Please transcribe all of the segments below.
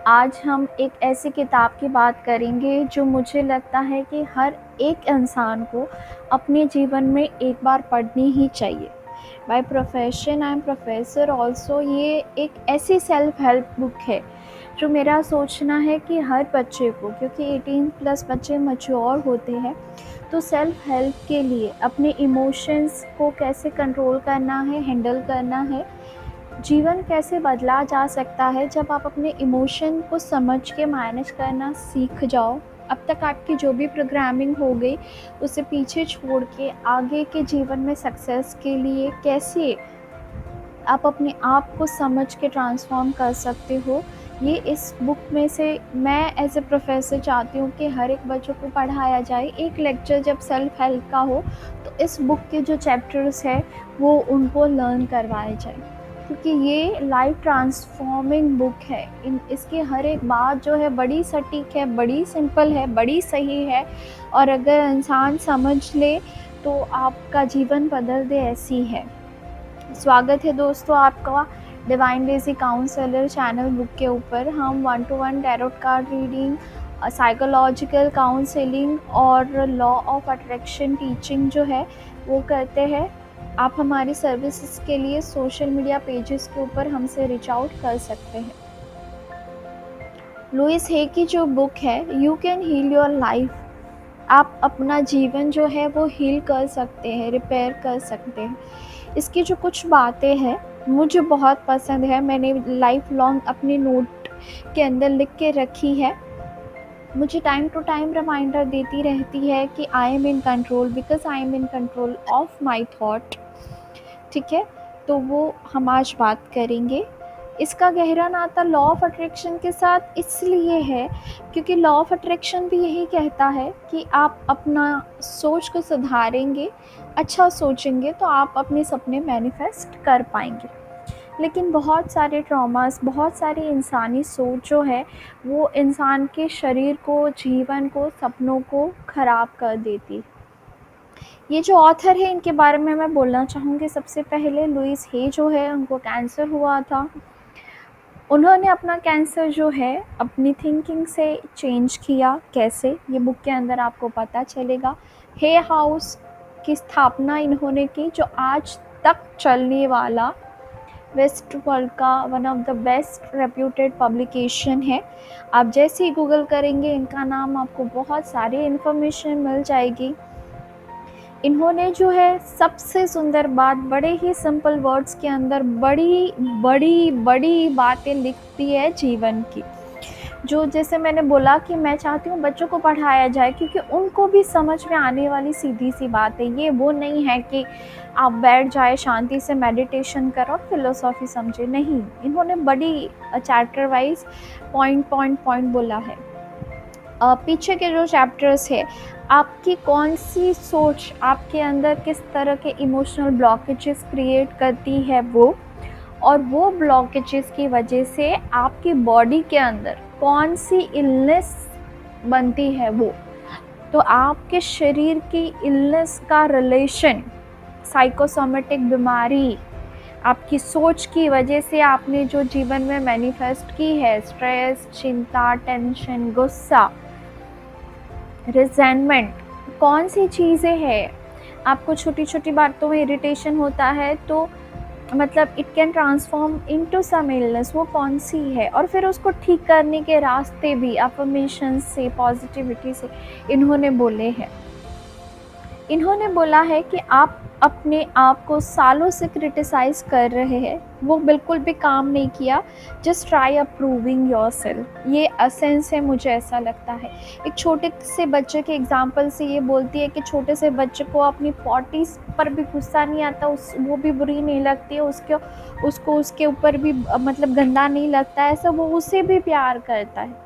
आज हम एक ऐसी किताब की बात करेंगे जो मुझे लगता है कि हर एक इंसान को अपने जीवन में एक बार पढ़नी ही चाहिए। By profession I am professor also. ये एक ऐसी सेल्फ हेल्प बुक है जो मेरा सोचना है कि हर बच्चे को, क्योंकि 18 प्लस बच्चे मैच्योर होते हैं, तो सेल्फ हेल्प के लिए अपने इमोशंस को कैसे कंट्रोल करना है, हैंडल करना है, जीवन कैसे बदला जा सकता है जब आप अपने इमोशन को समझ के मैनेज करना सीख जाओ। अब तक आपकी जो भी प्रोग्रामिंग हो गई उसे पीछे छोड़ के आगे के जीवन में सक्सेस के लिए कैसे आप अपने आप को समझ के ट्रांसफॉर्म कर सकते हो, ये इस बुक में से मैं एज ए प्रोफेसर चाहती हूँ कि हर एक बच्चों को पढ़ाया जाए। एक लेक्चर जब सेल्फ हेल्प का हो तो इस बुक के जो चैप्टर्स है वो उनको लर्न करवाए जाए, क्योंकि ये लाइफ ट्रांसफॉर्मिंग बुक है। इसकी हर एक बात जो है बड़ी सटीक है, बड़ी सिंपल है, बड़ी सही है, और अगर इंसान समझ ले तो आपका जीवन बदल दे, ऐसी है। स्वागत है दोस्तों आपका Divine Daisy Counsellor channel book के ऊपर। हम 1-to-1 tarot card reading, psychological counselling और लॉ ऑफ अट्रैक्शन टीचिंग जो है वो करते हैं। आप हमारी सर्विसेज के लिए सोशल मीडिया पेजेस के ऊपर हमसे रीच आउट कर सकते हैं। लुइस हे की जो बुक है you can heal your life, आप अपना जीवन जो है वो हील कर सकते हैं, रिपेयर कर सकते हैं। इसकी जो कुछ बातें हैं मुझे बहुत पसंद है, मैंने लाइफ लॉन्ग अपने नोट के अंदर लिख के रखी है। मुझे टाइम टू टाइम रिमाइंडर देती रहती है कि I am in control, because I am in control of my thought. ठीक है, तो वो हम आज बात करेंगे। इसका गहरा नाता लॉ ऑफ अट्रैक्शन के साथ इसलिए है क्योंकि लॉ ऑफ अट्रैक्शन भी यही कहता है कि आप अपना सोच को सुधारेंगे, अच्छा सोचेंगे तो आप अपने सपने मैनिफेस्ट कर पाएंगे। लेकिन बहुत सारे ट्रॉमास, बहुत सारी इंसानी सोच जो है वो इंसान के शरीर को, जीवन को, सपनों को ख़राब कर देती। ये जो ऑथर है इनके बारे में मैं बोलना चाहूँगी। सबसे पहले लुइस हे जो है उनको कैंसर हुआ था। उन्होंने अपना कैंसर जो है अपनी थिंकिंग से चेंज किया। कैसे, ये बुक के अंदर आपको पता चलेगा। हे हाउस की स्थापना इन्होंने की, जो आज तक चलने वाला वेस्ट वर्ल्ड का one of the best reputed publication है। आप जैसे ही गूगल करेंगे इनका नाम, आपको बहुत सारी इन्फॉर्मेशन मिल जाएगी। इन्होंने जो है सबसे सुंदर बात, बड़े ही सिंपल वर्ड्स के अंदर बड़ी बड़ी बड़ी बातें लिखती है जीवन की। जो जैसे मैंने बोला कि मैं चाहती हूँ बच्चों को पढ़ाया जाए क्योंकि उनको भी समझ में आने वाली सीधी सी बात है। ये वो नहीं है कि आप बैठ जाए शांति से मेडिटेशन करो, फिलोसॉफी समझे, नहीं। इन्होंने बड़ी चैप्टर वाइज पॉइंट बोला है। पीछे के जो चैप्टर्स है, आपकी कौन सी सोच आपके अंदर किस तरह के इमोशनल ब्लॉकेजेस क्रिएट करती है वो, और वो ब्लॉकेजेस की वजह से आपकी बॉडी के अंदर कौन सी इलनेस बनती है वो। तो आपके शरीर की इलनेस का रिलेशन साइकोसोमेटिक बीमारी आपकी सोच की वजह से आपने जो जीवन में मैनिफेस्ट की है, स्ट्रेस, चिंता, टेंशन, गुस्सा, रिजेंटमेंट, कौन सी चीज़ें हैं। आपको छोटी छोटी बातों में इरिटेशन होता है तो मतलब it can transform into some illness, वो कौन सी है। और फिर उसको ठीक करने के रास्ते भी अफर्मेशन से, पॉजिटिविटी से इन्होंने बोले हैं। इन्होंने बोला है कि आप अपने आप को सालों से क्रिटिसाइज़ कर रहे हैं, वो बिल्कुल भी काम नहीं किया। Just try approving your self, ये असेंस है, मुझे ऐसा लगता है। एक छोटे से बच्चे के एग्जांपल से ये बोलती है कि छोटे से बच्चे को अपनी पॉटीज पर भी गुस्सा नहीं आता, वो भी बुरी नहीं लगती है, उसको उसके ऊपर भी मतलब गंदा नहीं लगता है, ऐसा वो उसे भी प्यार करता है।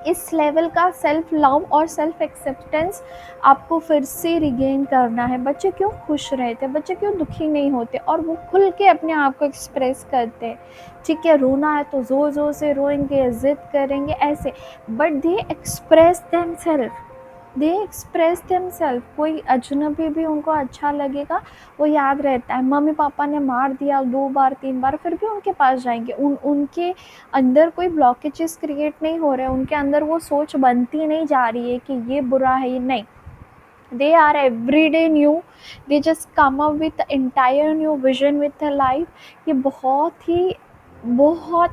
इस लेवल का सेल्फ लव और सेल्फ एक्सेप्टेंस आपको फिर से रिगेन करना है। बच्चे क्यों खुश रहते हैं, बच्चे क्यों दुखी नहीं होते, और वो खुल के अपने आप को एक्सप्रेस करते हैं। ठीक है, रोना है तो ज़ोर ज़ोर से रोएंगे, ज़िद करेंगे, ऐसे, but they express themselves. They express themselves. कोई अजनबी भी उनको अच्छा लगेगा, वो याद रहता है। मम्मी पापा ने मार दिया 2 बार 3 बार, फिर भी उनके पास जाएंगे। उनके अंदर कोई ब्लॉकेजेस क्रिएट नहीं हो रहे हैं, उनके अंदर वो सोच बनती नहीं जा रही है कि ये बुरा है, ये नहीं। they are every day new, they just come up with entire new vision with their life। ये बहुत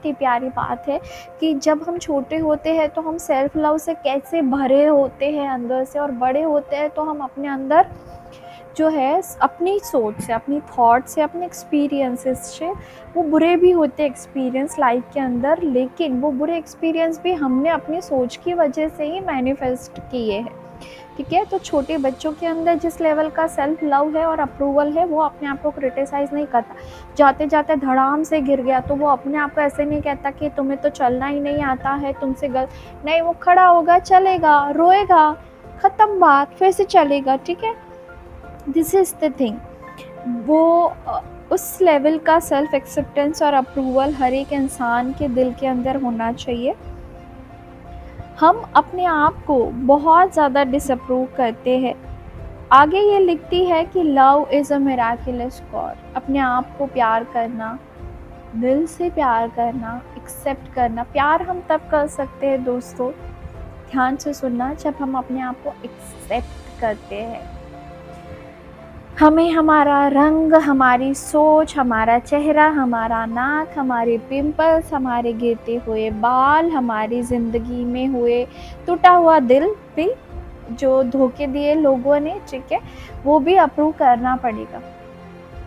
ही प्यारी बात है कि जब हम छोटे होते हैं तो हम सेल्फ लव से कैसे भरे होते हैं अंदर से, और बड़े होते हैं तो हम अपने अंदर जो है अपनी सोच से, अपनी थॉट से, अपने एक्सपीरियंसेस से, वो बुरे भी होते एक्सपीरियंस लाइफ के अंदर, लेकिन वो बुरे एक्सपीरियंस भी हमने अपनी सोच की वजह से ही मैनिफेस्ट किए हैं। ठीक है, तो छोटे बच्चों के अंदर जिस लेवल का सेल्फ लव है और अप्रूवल है, वो अपने आप को क्रिटिसाइज़ नहीं करता। जाते जाते धड़ाम से गिर गया तो वो अपने आप को ऐसे नहीं कहता कि तुम्हें तो चलना ही नहीं आता है, तुमसे गलत नहीं। वो खड़ा होगा, चलेगा, रोएगा, ख़त्म बात, फिर से चलेगा। ठीक है, दिस इज़ द थिंग। वो उस लेवल का सेल्फ एक्सेप्टेंस और अप्रूवल हर एक इंसान के दिल के अंदर होना चाहिए। हम अपने आप को बहुत ज़्यादा डिसअप्रूव करते हैं। आगे ये लिखती है कि love is a miraculous God. अपने आप को प्यार करना, दिल से प्यार करना, एक्सेप्ट करना। प्यार हम तब कर सकते हैं दोस्तों, ध्यान से सुनना, जब हम अपने आप को एक्सेप्ट करते हैं। हमें हमारा रंग, हमारी सोच, हमारा चेहरा, हमारा नाक, हमारे पिंपल्स, हमारे गिरते हुए बाल, हमारी ज़िंदगी में हुए टूटा हुआ दिल भी जो धोखे दिए लोगों ने, ठीक है, वो भी अप्रूव करना पड़ेगा।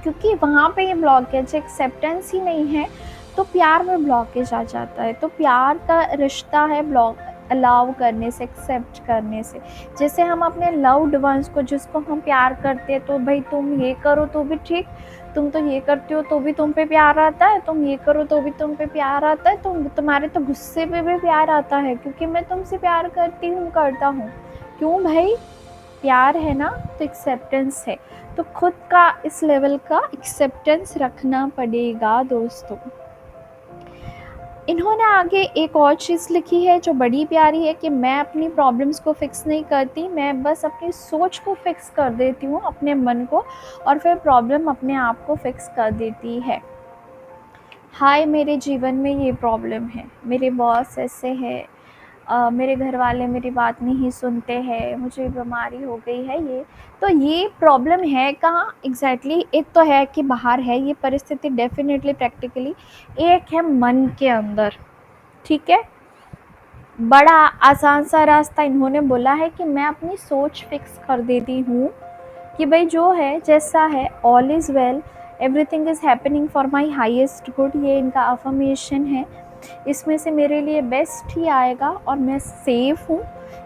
क्योंकि वहाँ पे ये ब्लॉकेज एक्सेप्टेंस ही नहीं है तो प्यार में ब्लॉकेज आ जाता है। तो प्यार का रिश्ता है ब्लॉक अलाउ करने से, एक्सेप्ट करने से। जैसे हम अपने लव्ड वंस को, जिसको हम प्यार करते हैं, तो भाई तुम ये करो तो भी ठीक, तुम तो ये करते हो तो भी तुम पे प्यार आता है, तुम ये करो तो भी तुम पे प्यार आता है, तुम्हारे तो गुस्से पे भी प्यार आता है, क्योंकि मैं तुमसे प्यार करती हूँ, करता हूँ। क्यों भाई, प्यार है ना, तो एक्सेप्टेंस है। तो खुद का इस लेवल का एक्सेप्टेंस रखना पड़ेगा दोस्तों। इन्होंने आगे एक और चीज़ लिखी है जो बड़ी प्यारी है कि मैं अपनी प्रॉब्लम्स को फिक्स नहीं करती, मैं बस अपनी सोच को फिक्स कर देती हूँ, अपने मन को, और फिर प्रॉब्लम अपने आप को फिक्स कर देती है। हाय, मेरे जीवन में ये प्रॉब्लम है, मेरे बॉस ऐसे है, मेरे घर वाले मेरी बात नहीं सुनते हैं, मुझे बीमारी हो गई है, ये प्रॉब्लम है कहाँ एग्जैक्टली। एक तो है कि बाहर है ये परिस्थिति, डेफिनेटली प्रैक्टिकली। एक है मन के अंदर। ठीक है, बड़ा आसान सा रास्ता इन्होंने बोला है कि मैं अपनी सोच फिक्स कर देती हूँ कि भाई जो है जैसा है, all is well, everything is happening for my highest good. ये इनका अफर्मेशन है, इसमें से मेरे लिए बेस्ट ही आएगा और मैं सेफ़ हूँ,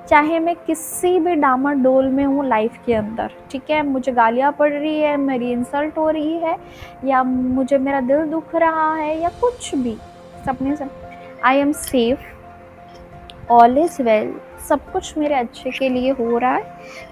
चाहे मैं किसी भी डामाडोल में हूँ लाइफ के अंदर। ठीक है, मुझे गालियाँ पड़ रही है, मेरी इंसल्ट हो रही है, या मुझे मेरा दिल दुख रहा है, या कुछ भी, सपने सब, I am safe, all is well, सब कुछ मेरे अच्छे के लिए हो रहा है।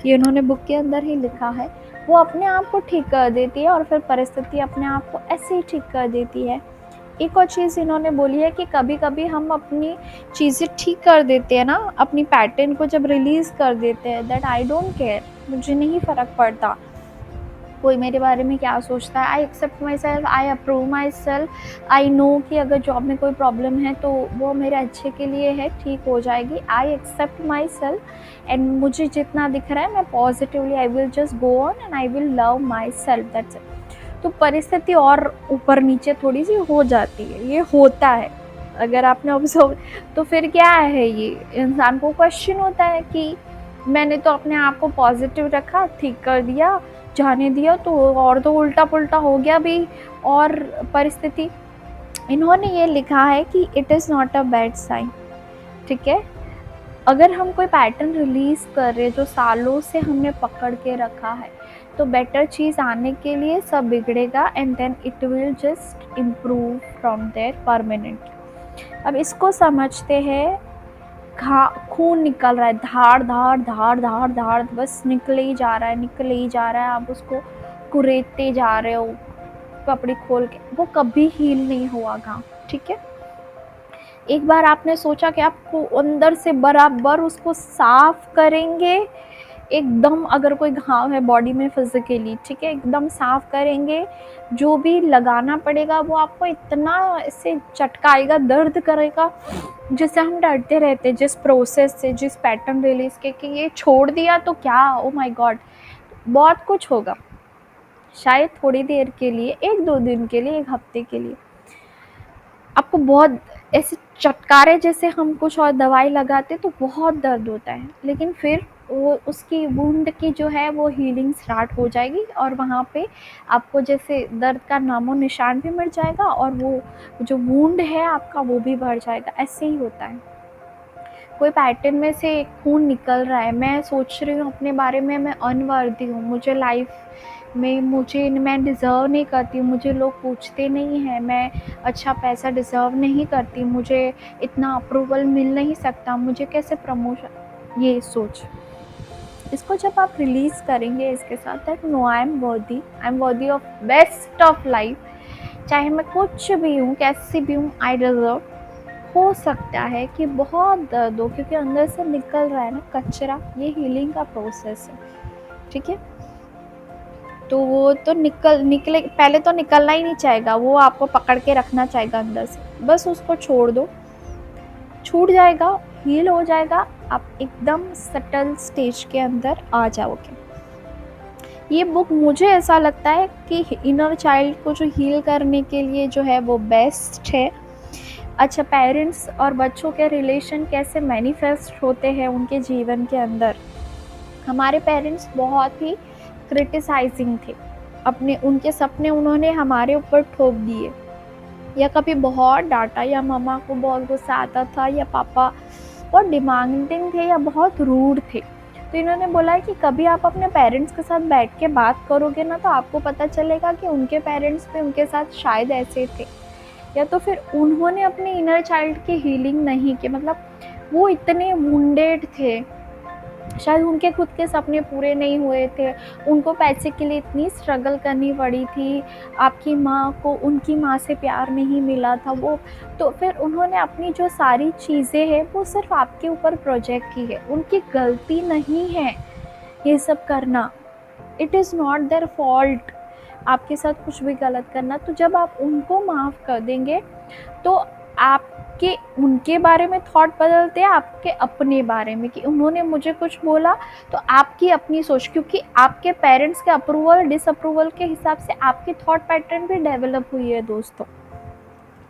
ये उन्होंने बुक के अंदर ही लिखा है। वो अपने आप को ठीक कर देती है और फिर परिस्थिति अपने आप को ऐसे ही ठीक कर देती है। एक और चीज़ इन्होंने बोली है कि कभी कभी हम अपनी चीज़ें ठीक कर देते हैं ना, अपनी पैटर्न को जब रिलीज़ कर देते हैं, दैट आई डोंट केयर, मुझे नहीं फ़र्क पड़ता कोई मेरे बारे में क्या सोचता है। I accept my self, I approve my self, I know कि अगर जॉब में कोई प्रॉब्लम है तो वो मेरे अच्छे के लिए है, ठीक हो जाएगी। I accept my self and मुझे जितना दिख रहा है मैं positively I will just go on and I will love my self, that's it. तो परिस्थिति और ऊपर नीचे थोड़ी सी हो जाती है, ये होता है अगर आपने ऑब्जर्व। तो फिर क्या है, ये इंसान को क्वेश्चन होता है कि मैंने तो अपने आप को पॉजिटिव रखा, ठीक कर दिया, जाने दिया, तो और तो उल्टा पुल्टा हो गया भी और परिस्थिति। इन्होंने ये लिखा है कि it is not a bad sign. ठीक है, अगर हम कोई पैटर्न रिलीज़ कर रहे जो सालों से हमने पकड़ के रखा है, तो बेटर चीज़ आने के लिए सब बिगड़ेगा and then it will just improve from there permanent. अब इसको समझते हैं, खून निकल रहा है, धाड़ धाड़ धाड़ धाड़ धाड़, बस निकले ही जा रहा है, निकले ही जा रहा है, आप उसको कुरेदते जा रहे हो कपड़े खोल के, वो कभी हील नहीं हुआ घाव। ठीक है, एक बार आपने सोचा कि आपको अंदर से बराबर उसको साफ करेंगे एकदम अगर कोई घाव है बॉडी में फिजिकली, ठीक है, एकदम साफ करेंगे। जो भी लगाना पड़ेगा वो आपको इतना इससे चटकाएगा, दर्द करेगा, जिससे हम डरते रहते हैं, जिस प्रोसेस से, जिस पैटर्न रिलीज के कि ये छोड़ दिया तो क्या, ओ माय गॉड, बहुत कुछ होगा। शायद थोड़ी देर के लिए, 1-2 दिन के लिए, 1 हफ्ते के लिए आपको बहुत ऐसे चटकारे जैसे हम कुछ और दवाई लगाते तो बहुत दर्द होता है, लेकिन फिर वो उसकी वुंड की जो है वो हीलिंग स्टार्ट हो जाएगी और वहाँ पे आपको जैसे दर्द का नामो निशान भी मिट जाएगा और वो जो वुंड है आपका वो भी भर जाएगा। ऐसे ही होता है, कोई पैटर्न में से खून निकल रहा है, मैं सोच रही हूँ अपने बारे में मैं अनवर्दी हूँ, मुझे लाइफ में मैं डिज़र्व नहीं करती, मुझे लोग पूछते नहीं हैं, मैं अच्छा पैसा डिज़र्व नहीं करती, मुझे इतना अप्रूवल मिल नहीं सकता, मुझे कैसे प्रमोशन, ये सोच, इसको जब आप रिलीज़ करेंगे इसके साथ that no I am worthy of best of life, चाहे मैं कुछ भी हूँ, कैसी भी हूँ, आई डिज़र्व। हो सकता है कि बहुत दर्द हो क्योंकि अंदर से निकल रहा है ना कचरा, ये हीलिंग का प्रोसेस है, ठीक है। तो वो तो निकले, पहले तो निकलना ही नहीं चाहेगा, वो आपको पकड़ के रखना चाहेगा अंदर से, बस उसको छोड़ दो, छूट जाएगा, हील हो जाएगा, आप एकदम सटल स्टेज के अंदर आ जाओगे। ये बुक मुझे ऐसा लगता है कि इनर चाइल्ड को जो हील करने के लिए जो है वो बेस्ट है। अच्छा, पेरेंट्स और बच्चों के रिलेशन कैसे मैनिफेस्ट होते हैं उनके जीवन के अंदर। हमारे पेरेंट्स बहुत ही क्रिटिसाइजिंग थे, अपने उनके सपने उन्होंने हमारे ऊपर ठोक दिए, या कभी बहुत डांटा, या मम्मा को बहुत गुस्सा आता था, या पापा बहुत डिमांडिंग थे या बहुत रूड थे। तो इन्होंने बोला कि कभी आप अपने पेरेंट्स के साथ बैठ के बात करोगे ना तो आपको पता चलेगा कि उनके पेरेंट्स भी उनके साथ शायद ऐसे थे, या तो फिर उन्होंने अपने इनर चाइल्ड की हीलिंग नहीं की, मतलब वो इतने वुंडेड थे, शायद उनके खुद के सपने पूरे नहीं हुए थे, उनको पैसे के लिए इतनी स्ट्रगल करनी पड़ी थी, आपकी माँ को उनकी माँ से प्यार नहीं मिला था वो, तो फिर उन्होंने अपनी जो सारी चीज़ें हैं वो सिर्फ आपके ऊपर प्रोजेक्ट की है, उनकी गलती नहीं है ये सब करना, it is not their fault आपके साथ कुछ भी गलत करना। तो जब आप उनको माफ़ कर देंगे तो आपके उनके बारे में थॉट बदलते हैं, आपके अपने बारे में कि उन्होंने मुझे कुछ बोला, तो आपकी अपनी सोच, क्योंकि आपके पेरेंट्स के अप्रूवल डिसअप्रूवल के हिसाब से आपकी थॉट पैटर्न भी डेवलप हुई है दोस्तों,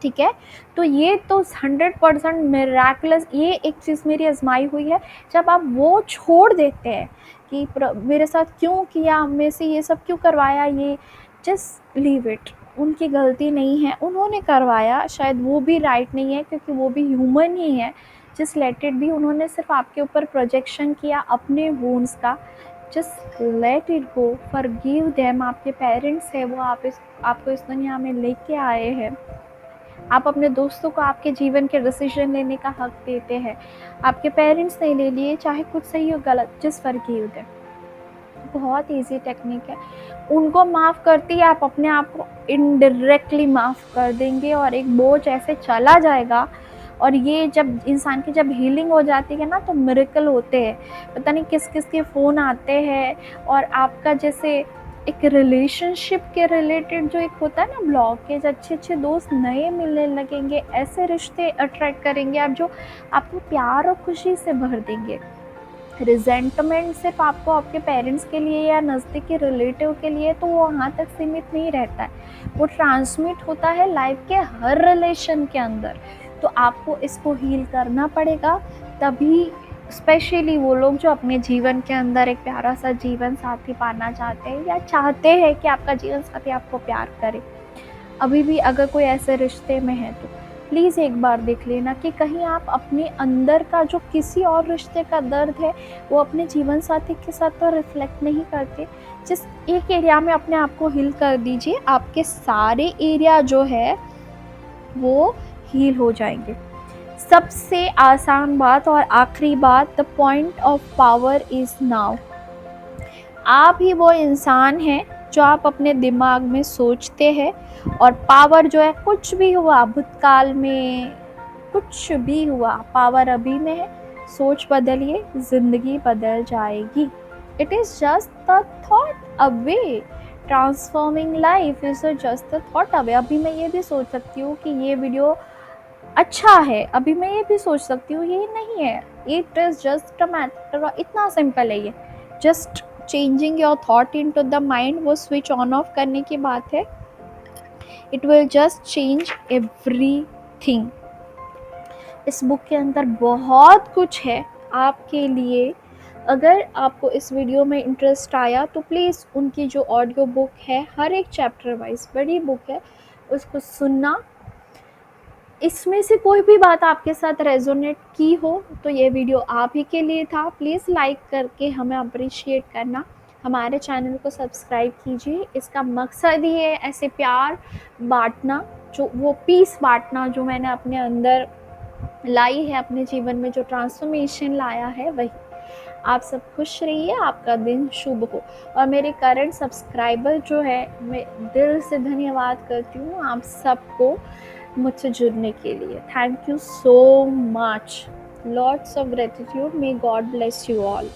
ठीक है। तो ये तो 100% मिराकुलस, ये एक चीज़ मेरी आजमाई हुई है, जब आप वो छोड़ देते हैं कि मेरे साथ क्यों किया, मेरे से ये सब क्यों करवाया, ये जस्ट लीव इट, उनकी गलती नहीं है, उन्होंने करवाया, शायद वो भी राइट नहीं है क्योंकि वो भी ह्यूमन ही है, जस्ट लेट इट बी, उन्होंने सिर्फ आपके ऊपर प्रोजेक्शन किया अपने वोन्स का, just let it go, forgive them, आपके पेरेंट्स हैं वो आपको इस दुनिया में लेके आए हैं, आप अपने दोस्तों को आपके जीवन के डिसीजन लेने का हक देते हैं, आपके पेरेंट्स ने ले लिए, चाहे कुछ सही हो गलत, जस्ट फॉरगिव देम, बहुत इजी टेक्निक है। उनको माफ़ करती है आप अपने आप को इनडायरेक्टली माफ़ कर देंगे और एक बोझ ऐसे चला जाएगा। और ये जब इंसान की जब हीलिंग हो जाती है ना तो मिरेकल होते हैं, पता नहीं किस किस के फ़ोन आते हैं, और आपका जैसे एक रिलेशनशिप के रिलेटेड जो एक होता है ना ब्लॉकेज, अच्छे अच्छे दोस्त नए मिलने लगेंगे, ऐसे रिश्ते अट्रैक्ट करेंगे आप जो आपको प्यार और खुशी से भर देंगे। रिजेंटमेंट सिर्फ आपको आपके पेरेंट्स के लिए या नज़दीकी रिलेटिव के लिए तो वो वहाँ तक सीमित नहीं रहता है, वो ट्रांसमिट होता है लाइफ के हर रिलेशन के अंदर। तो आपको इसको हील करना पड़ेगा, तभी स्पेशली वो लोग जो अपने जीवन के अंदर एक प्यारा सा जीवन साथी पाना चाहते हैं या चाहते हैं कि आपका जीवन साथी आपको प्यार करे, अभी भी अगर कोई ऐसे रिश्ते में है तो प्लीज़ एक बार देख लेना कि कहीं आप अपने अंदर का जो किसी और रिश्ते का दर्द है वो अपने जीवन साथी के साथ तो रिफ्लेक्ट नहीं करते। जिस एक एरिया में अपने आप को हील कर दीजिए, आपके सारे एरिया जो है वो हील हो जाएंगे। सबसे आसान बात और आखिरी बात, the point of power is now. आप ही वो इंसान हैं जो आप अपने दिमाग में सोचते हैं, और पावर जो है कुछ भी हुआ भूतकाल में, कुछ भी हुआ, पावर अभी में है, सोच बदलिए ज़िंदगी बदल जाएगी। It is just the thought away. Transforming life is just the thought away. अभी मैं ये भी सोच सकती हूँ कि ये वीडियो अच्छा है, अभी मैं ये भी सोच सकती हूँ ये नहीं है. It is just a matter, इतना सिंपल है ये. Just changing your thought into the mind, वो स्विच ऑन ऑफ करने की बात है. It will just change everything. इस बुक के अंदर बहुत कुछ है आपके लिए. अगर आपको इस वीडियो में इंटरेस्ट आया तो प्लीज़ उनकी जो ऑडियो बुक है, हर एक चैप्टर वाइज बड़ी बुक है, उसको सुनना. इसमें से कोई भी बात आपके साथ रेजोनेट की हो तो ये वीडियो आप ही के लिए था. प्लीज़ लाइक करके हमें अप्रिशिएट करना. हमारे चैनल को सब्सक्राइब कीजिए. इसका मकसद ही है ऐसे प्यार बांटना, जो वो पीस बांटना जो मैंने अपने अंदर लाई है, अपने जीवन में जो ट्रांसफॉर्मेशन लाया है वही. आप सब खुश रहिए, आपका दिन शुभ हो. और मेरे करंट सब्सक्राइबर जो है, मैं दिल से धन्यवाद करती हूँ आप सबको मुझसे जुड़ने के लिए. Thank you so much. Lots of gratitude. May God bless you all.